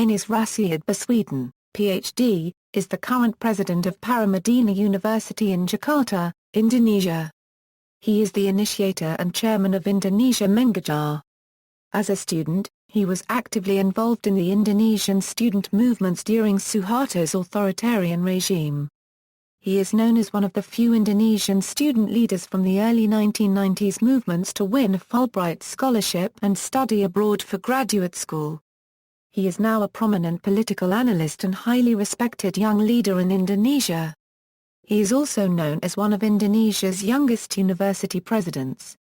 Anis Rasyid Baswedan, Ph.D., is the current president of Paramadina University in Jakarta, Indonesia. He is the initiator and chairman of Indonesia Mengajar. As a student, he was actively involved in the Indonesian student movements during Suharto's authoritarian regime. He is known as one of the few Indonesian student leaders from the early 1990s movements to win a Fulbright scholarship and study abroad for graduate school. He is now a prominent political analyst and highly respected young leader in Indonesia. He is also known as one of Indonesia's youngest university presidents.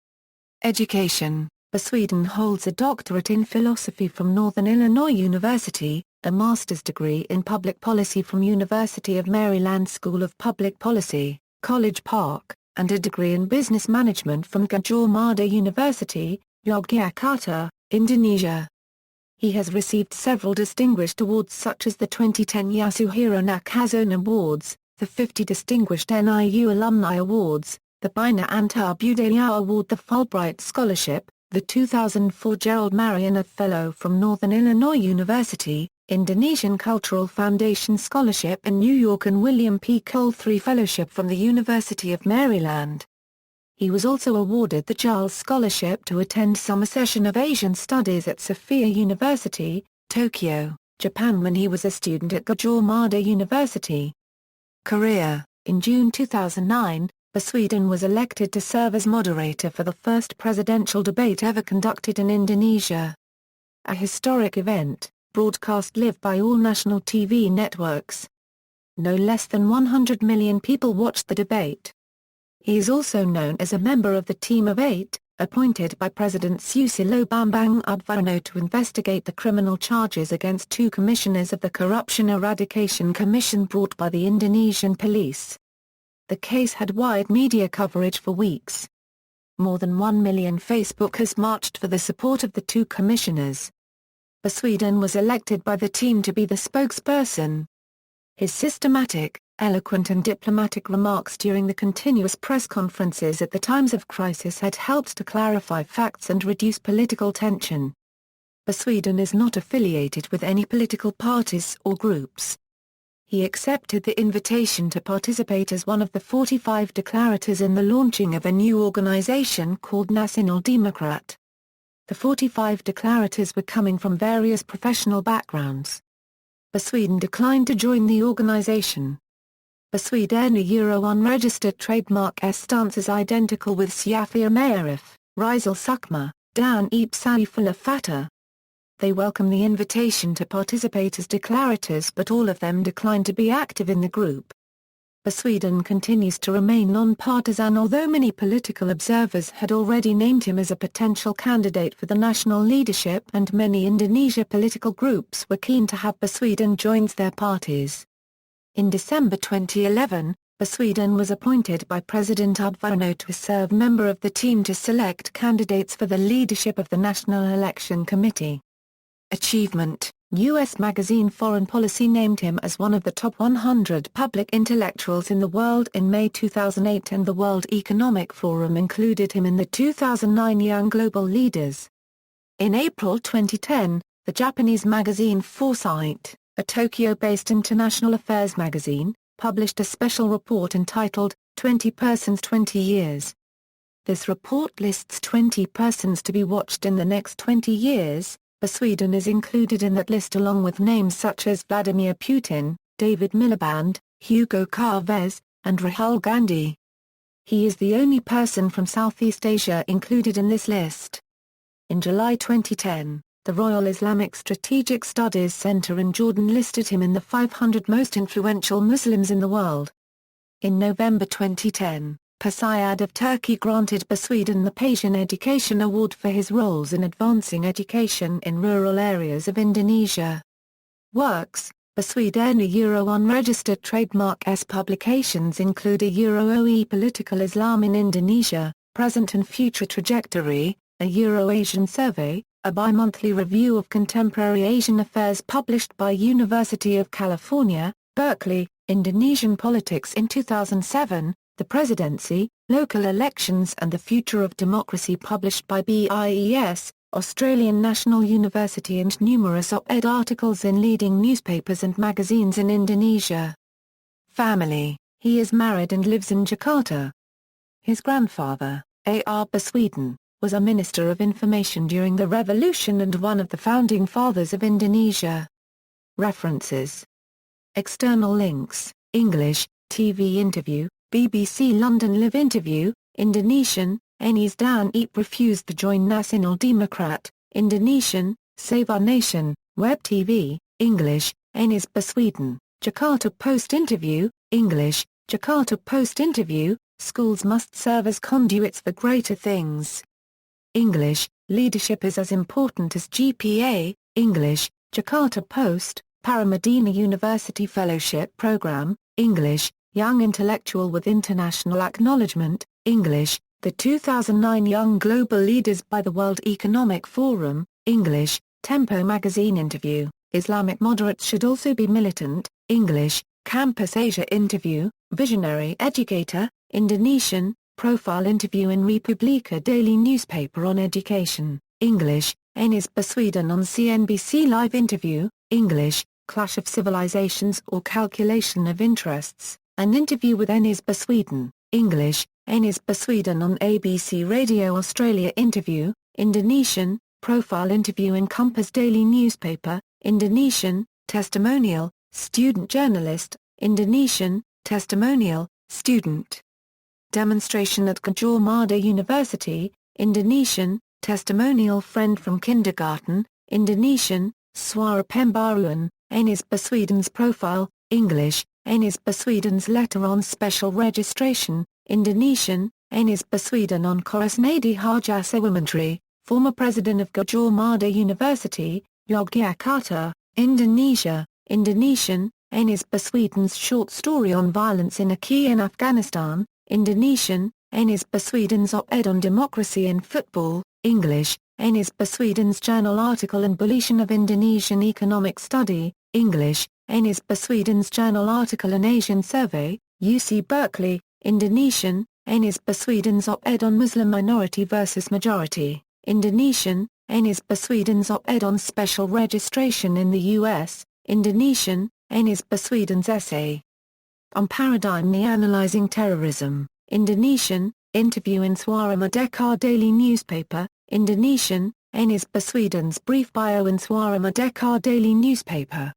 Education: Baswedan holds a doctorate in philosophy from Northern Illinois University, a master's degree in public policy from University of Maryland School of Public Policy, College Park, and a degree in business management from Gadjah Mada University, Yogyakarta, Indonesia. He has received several distinguished awards such as the 2010 Yasuhiro Nakazone Awards, the 50 Distinguished NIU Alumni Awards, the Bina Antar Budaya Award, the Fulbright Scholarship, the 2004 Gerald Mariano Fellow from Northern Illinois University, Indonesian Cultural Foundation Scholarship in New York, and William P. Cole III Fellowship from the University of Maryland. He was also awarded the Giles Scholarship to attend summer session of Asian Studies at Sophia University, Tokyo, Japan when he was a student at Gadjah Mada University. Career: in June 2009, Baswedan was elected to serve as moderator for the first presidential debate ever conducted in Indonesia. A historic event, broadcast live by all national TV networks. No less than 100 million people watched the debate. He is also known as a member of the Team of Eight, appointed by President Susilo Bambang Yudhoyono to investigate the criminal charges against two commissioners of the Corruption Eradication Commission brought by the Indonesian police. The case had wide media coverage for weeks. More than 1 million Facebookers marched for the support of the two commissioners. Baswedan was elected by the team to be the spokesperson. His systematic, eloquent and diplomatic remarks during the continuous press conferences at the times of crisis had helped to clarify facts and reduce political tension. Baswedan is not affiliated with any political parties or groups. He accepted the invitation to participate as one of the 45 declarators in the launching of a new organization called Nasional Demokrat. The 45 declarators were coming from various professional backgrounds. Baswedan declined to join the organization. Baswedan Euro unregistered trademark S stance is identical with Syafia Ma'arif, Rizal Sukma, Dan Eep Saifullah Fatah. They welcome the invitation to participate as declarators, but all of them declined to be active in the group. Baswedan continues to remain non-partisan, although many political observers had already named him as a potential candidate for the national leadership, and many Indonesia political groups were keen to have Baswedan join their parties. In December 2011, Baswedan was appointed by President Yudhoyono to serve member of the team to select candidates for the leadership of the National Election Committee. Achievement: U.S. magazine Foreign Policy named him as one of the top 100 public intellectuals in the world in May 2008, and the World Economic Forum included him in the 2009 Young Global Leaders. In April 2010, the Japanese magazine Foresight, a Tokyo-based international affairs magazine, published a special report entitled, 20 Persons 20 Years. This report lists 20 persons to be watched in the next 20 years. Baswedan is included in that list along with names such as Vladimir Putin, David Miliband, Hugo Chavez, and Rahul Gandhi. He is the only person from Southeast Asia included in this list. In July 2010, the Royal Islamic Strategic Studies Center in Jordan listed him in the 500 most influential Muslims in the world. In November 2010, Pasayad of Turkey granted Baswedan the Pasian Education Award for his roles in advancing education in rural areas of Indonesia. Works: Baswedan Euro unregistered trademark S. Publications include a Euro OE Political Islam in Indonesia, Present and Future Trajectory, a Euro-Asian Survey, a bi-monthly review of contemporary Asian affairs published by University of California, Berkeley, Indonesian Politics in 2007, The Presidency, Local Elections and the Future of Democracy published by BIES, Australian National University and numerous op-ed articles in leading newspapers and magazines in Indonesia. Family: he is married and lives in Jakarta. His grandfather, A.R. Baswedan, was a Minister of Information during the revolution and one of the founding fathers of Indonesia. References. External links: English, TV interview, BBC London live interview, Indonesian, Enis Dan Eep refused to join Nasional Demokrat, Indonesian, Save Our Nation, Web TV, English, Enis Baswedan, Jakarta Post interview, English, Jakarta Post interview, schools must serve as conduits for greater things. English, leadership is as important as GPA, English, Jakarta Post, Paramadina University Fellowship Program, English, Young Intellectual with International Acknowledgement, English, the 2009 Young Global Leaders by the World Economic Forum, English, Tempo magazine interview, Islamic moderates should also be militant, English, Campus Asia interview, Visionary Educator, Indonesian, profile interview in Republika daily newspaper on education, English, Enis Baswedan on CNBC live interview, English, Clash of Civilizations or Calculation of Interests, an interview with Enis Baswedan, English, Enis Baswedan on ABC Radio Australia interview, Indonesian, profile interview in Compass Daily newspaper, Indonesian, testimonial, student journalist, Indonesian, testimonial, student. Demonstration at Gadjah Mada University, Indonesian, testimonial friend from kindergarten, Indonesian, Suara Pembaruan, Enis Baswedan's profile, English, Enis Baswedan's letter on special registration, Indonesian, Enis Baswedan on Koresnadi Harjasa Womentry, former president of Gadjah Mada University, Yogyakarta, Indonesia, Indonesian, Enis Baswedan's short story on violence in Aceh in Afghanistan, Indonesian, Enis Baswedan's op-ed on democracy in football, English, Enis Baswedan's journal article and bulletin of Indonesian economic study, English, Enis Baswedan's journal article in Asian Survey, UC Berkeley, Indonesian, Enis Baswedan's op-ed on Muslim minority versus majority, Indonesian, Enis Baswedan's op-ed on special registration in the U.S., Indonesian, Enis Baswedan's essay on Paradigmnya Analyzing Terrorism, Indonesian, interview in Suara Merdeka daily newspaper, Indonesian, Enis Baswedan's brief bio in Suara Merdeka daily newspaper.